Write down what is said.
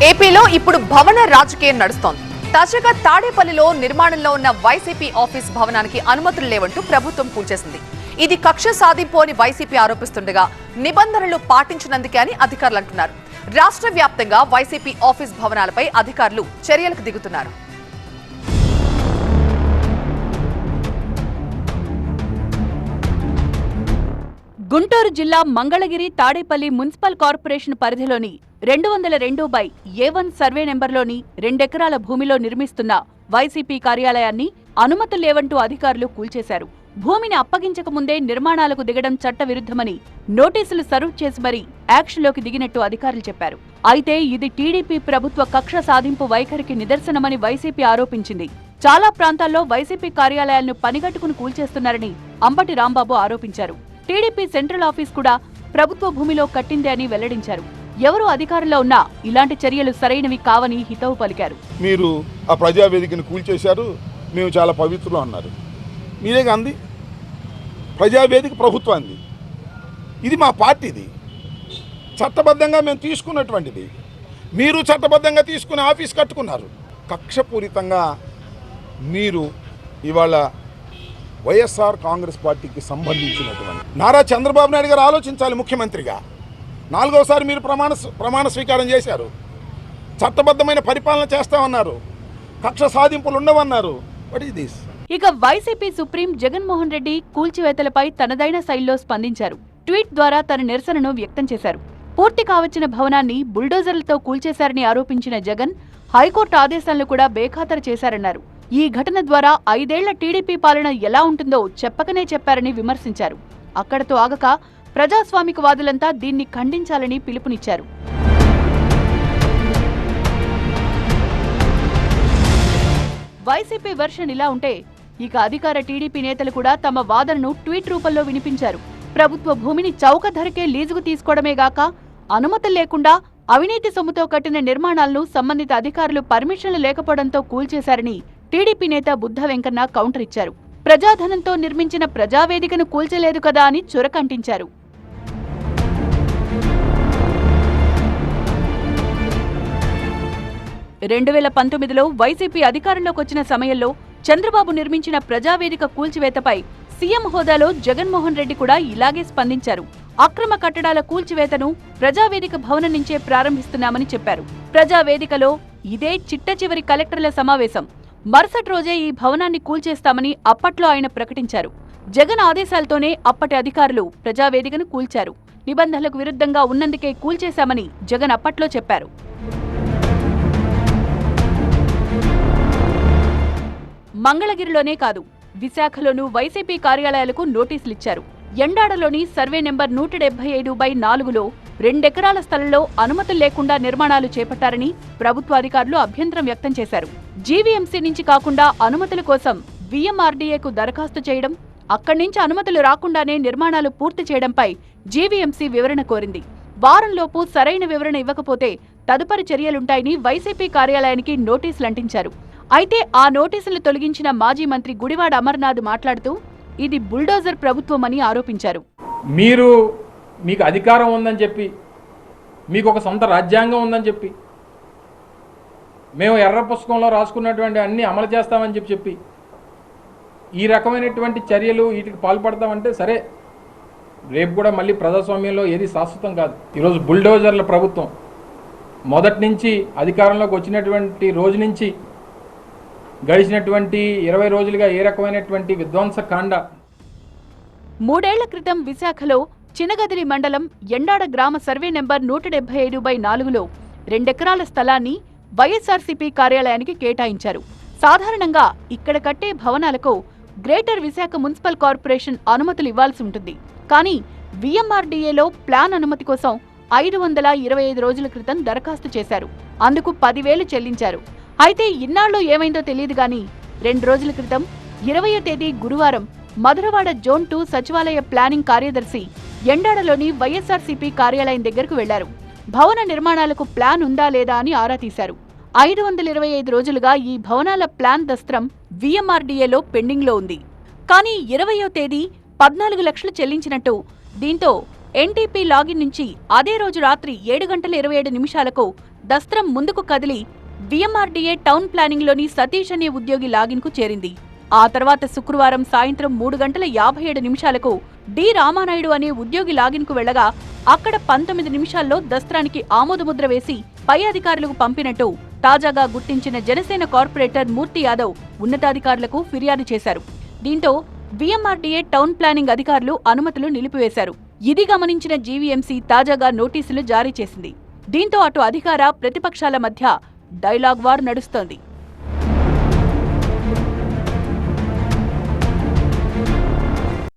ఏపీలో ఇప్పుడు భవన రాజకీయం నడుస్తోంది. తాజాగా తాడేపల్లిలో నిర్మాణంలో ఉన్న వైసీపీ ఆఫీస్ భవనానికి అనుమతులు లేవంటూ ప్రభుత్వం కూల్చేసింది. ఇది కక్ష సాధింపు అని వైసీపీ ఆరోపిస్తుండగా నిబంధనలు పాటించినందుకే అని అధికారులు అంటున్నారు. రాష్ట్ర వ్యాప్తంగా వైసీపీ ఆఫీస్ భవనాలపై అధికారులు చర్యలకు దిగుతున్నారు. గుంటూరు జిల్లా మంగళగిరి తాడేపల్లి మున్సిపల్ కార్పొరేషన్ పరిధిలోని 202/A1 సర్వే నెంబర్లోని 2 ఎకరాల భూమిలో నిర్మిస్తున్న వైసీపీ కార్యాలయాన్ని అనుమతులు లేవంటూ అధికారులు కూల్చేశారు. భూమిని అప్పగించక ముందే నిర్మాణాలకు దిగడం చట్టవిరుద్ధమని నోటీసులు సర్వ్ చేసి మరీ యాక్షన్లోకి దిగినట్టు అధికారులు చెప్పారు. అయితే ఇది టీడీపీ ప్రభుత్వ కక్ష సాధింపు వైఖరికి నిదర్శనమని వైసీపీ ఆరోపించింది. చాలా ప్రాంతాల్లో వైసీపీ కార్యాలయాలను పనిగట్టుకుని కూల్చేస్తున్నారని అంబటి రాంబాబు ఆరోపించారు. టీడీపీ సెంట్రల్ ఆఫీస్ కూడా ప్రభుత్వ భూమిలో కట్టిందే అని వెల్లడించారు. ఎవరు అధికారంలో ఉన్నా ఇలాంటి చర్యలు సరైనవి కావని హితవు పలికారు. మీరు ఆ ప్రజావేదికను కూల్చేశారు, మేము చాలా పవిత్రులు అన్నారు. మీరే అంది ప్రజావేదిక ప్రభుత్వాన్ని, ఇది మా పార్టీది, చట్టబద్ధంగా మేము తీసుకున్నటువంటిది. మీరు చట్టబద్ధంగా తీసుకుని ఆఫీస్ కట్టుకున్నారు. కక్షపూరితంగా మీరు ఇవాళ వైఎస్ఆర్ కాంగ్రెస్ పార్టీకి సంబంధించినటువంటి నారా చంద్రబాబు నాయుడు గారు ఆలోచించాలి. ముఖ్యమంత్రిగా 4వసారి మీరు ప్రమాణ స్వీకారం చేశారు. చట్టబద్ధమైన పరిపాలన చేస్తామన్నారు, కక్ష సాధింపులు ఉండవన్నారు. What is this? ఇక వైసీపీ సుప్రీం జగన్మోహన్ రెడ్డి కూల్చివేతలపై తనదైన శైలిలో స్పందించారు. ట్వీట్ ద్వారా తన నిరసనను వ్యక్తం చేశారు. పూర్తి కావచ్చిన భవనాన్ని బుల్డోజర్లతో కూల్చేశారని ఆరోపించిన జగన్ హైకోర్టు ఆదేశాలను కూడా బేఖాతరు చేశారన్నారు. ఈ ఘటన ద్వారా 5 ఏళ్ల టీడీపీ పాలన ఎలా ఉంటుందో చెప్పకనే చెప్పారని విమర్శించారు. అక్కడతో ఆగక ప్రజాస్వామికవాదులంతా దీన్ని ఖండించాలని పిలుపునిచ్చారు. వైసీపీ వెర్షన్ ఇలా ఉంటే ఇక అధికార టీడీపీ నేతలు కూడా తమ వాదనను ట్వీట్ రూపంలో వినిపించారు. ప్రభుత్వ భూమిని చౌక ధరకే లీజుకు తీసుకోవడమే గాక అనుమతులు లేకుండా అవినీతి సొమ్ముతో కట్టిన నిర్మాణాలను సంబంధిత అధికారులు పర్మిషన్లు లేకపోవడంతో కూల్చేశారని టీడీపీ నేత బుద్ధ వెంకన్న కౌంటర్ ఇచ్చారు. ప్రజాధనంతో నిర్మించిన ప్రజావేదికను కూల్చలేదు కదా అని చురకంటించారు. "2019లో వైసీపీ అధికారంలోకి వచ్చిన సమయంలో చంద్రబాబు నిర్మించిన ప్రజావేదిక కూల్చివేతపై సీఎం హోదాలో జగన్మోహన్ రెడ్డి కూడా ఇలాగే స్పందించారు. అక్రమ కట్టడాల కూల్చివేతను ప్రజావేదిక భవనం నుంచే ప్రారంభిస్తున్నామని చెప్పారు. ప్రజావేదికలో ఇదే చిట్ట చివరి కలెక్టర్ల సమావేశం. మరుసటి రోజే ఈ భవనాన్ని కూల్చేస్తామని అప్పట్లో ఆయన ప్రకటించారు. జగన్ ఆదేశాలతోనే అప్పటి అధికారులు ప్రజావేదికను కూల్చారు. నిబంధనలకు విరుద్ధంగా ఉన్నందుకే కూల్చేశామని జగన్ అప్పట్లో చెప్పారు. మంగళగిరిలోనే కాదు, విశాఖలోనూ వైసీపీ కార్యాలయాలకు నోటీసులిచ్చారు. ఎండాడలోని సర్వే నెంబర్ 175/4లో 2 ఎకరాల స్థలంలో అనుమతులు లేకుండా నిర్మాణాలు చేపట్టారని ప్రభుత్వ అధికారులు అభ్యంతరం వ్యక్తం చేశారు. జీవీఎంసీ నుంచి కాకుండా అనుమతుల కోసం వీఎంఆర్డీఏకు దరఖాస్తు చేయడం, అక్కడి నుంచి అనుమతులు రాకుండానే నిర్మాణాలు పూర్తి చేయడంపై జీవీఎంసీ వివరణ కోరింది. వారంలోపు సరైన వివరణ ఇవ్వకపోతే తదుపరి చర్యలుంటాయని వైసీపీ కార్యాలయానికి నోటీసులు అంటించారు. అయితే ఆ నోటీసులు తొలగించిన మాజీ మంత్రి గుడివాడ అమర్నాథ్ మాట్లాడుతూ ఇది బుల్డోజర్ ప్రభుత్వమని ఆరోపించారు. మీకు అధికారం ఉందని చెప్పి, మీకు ఒక సొంత రాజ్యాంగం ఉందని చెప్పి, మేము ఎర్ర పుస్తకంలో రాసుకున్నటువంటి అన్ని అమలు చేస్తామని చెప్పి ఈ రకమైనటువంటి చర్యలు వీటికి పాల్పడతామంటే సరే, రేపు కూడా మళ్ళీ ప్రజాస్వామ్యంలో ఏది శాశ్వతం కాదు. ఈరోజు బుల్డోజర్ల ప్రభుత్వం మొదటి నుంచి అధికారంలోకి వచ్చినటువంటి రోజు నుంచి గడిచినటువంటి 20 రోజులుగా ఏ రకమైనటువంటి విధ్వంసకాండ. 3 ఏళ్ల క్రితం విశాఖలో చినగదిరి మండలం ఎండాడ గ్రామ సర్వే నెంబర్ 175/4లో 2 ఎకరాల స్థలాన్ని వైఎస్ఆర్సీపీ కార్యాలయానికి కేటాయించారు. సాధారణంగా ఇక్కడ కట్టే భవనాలకు గ్రేటర్ విశాఖ మున్సిపల్ కార్పొరేషన్ అనుమతులు ఇవ్వాల్సి ఉంటుంది. కానీ వీఎంఆర్డీఏలో ప్లాన్ అనుమతి కోసం 525 రోజుల క్రితం దరఖాస్తు చేశారు. అందుకు 10,000 చెల్లించారు. అయితే ఇన్నాళ్ళు ఏమైందో తెలియదు గాని 2 రోజుల క్రితం 20వ తేదీ గురువారం మధురవాడ జోన్ 2 సచివాలయ ప్లానింగ్ కార్యదర్శి ఎండాడలోని వైఎస్ఆర్సీపీ కార్యాలయం దగ్గరకు వెళ్లారు. భవన నిర్మాణాలకు ప్లాన్ ఉందా లేదా అని ఆరా తీశారు. 525 రోజులుగా ఈ భవనాల ప్లాన్ దస్త్రం వీఎంఆర్డీఏలో పెండింగ్లో ఉంది. కానీ 20వ తేదీ 14 లక్షలు చెల్లించినట్టు, దీంతో ఎన్టీపీ లాగిన్ నుంచి అదే రోజు రాత్రి 7 గంటల 27 నిమిషాలకు దస్త్రం ముందుకు కదిలి విఎంఆర్డీఏ టౌన్ ప్లానింగ్లోని సతీష్ అనే ఉద్యోగి లాగిన్కు చేరింది. ఆ తర్వాత శుక్రవారం సాయంత్రం 3:57 డి రామానాయుడు అనే ఉద్యోగి లాగిన్కు వెళ్లగా అక్కడ 19 నిమిషాల్లో దస్త్రానికి ఆమోదముద్ర వేసి పై అధికారులకు పంపినట్టు తాజాగా గుర్తించిన జనసేన కార్పొరేటర్ మూర్తి యాదవ్ ఉన్నతాధికారులకు ఫిర్యాదు చేశారు. దీంతో విఎంఆర్డీఏ టౌన్ ప్లానింగ్ అధికారులు అనుమతులు నిలిపివేశారు. ఇది గమనించిన జీవీఎంసీ తాజాగా నోటీసులు జారీ చేసింది. దీంతో అటు అధికార ప్రతిపక్షాల మధ్య డైలాగ్ వార్ నడుస్తోంది.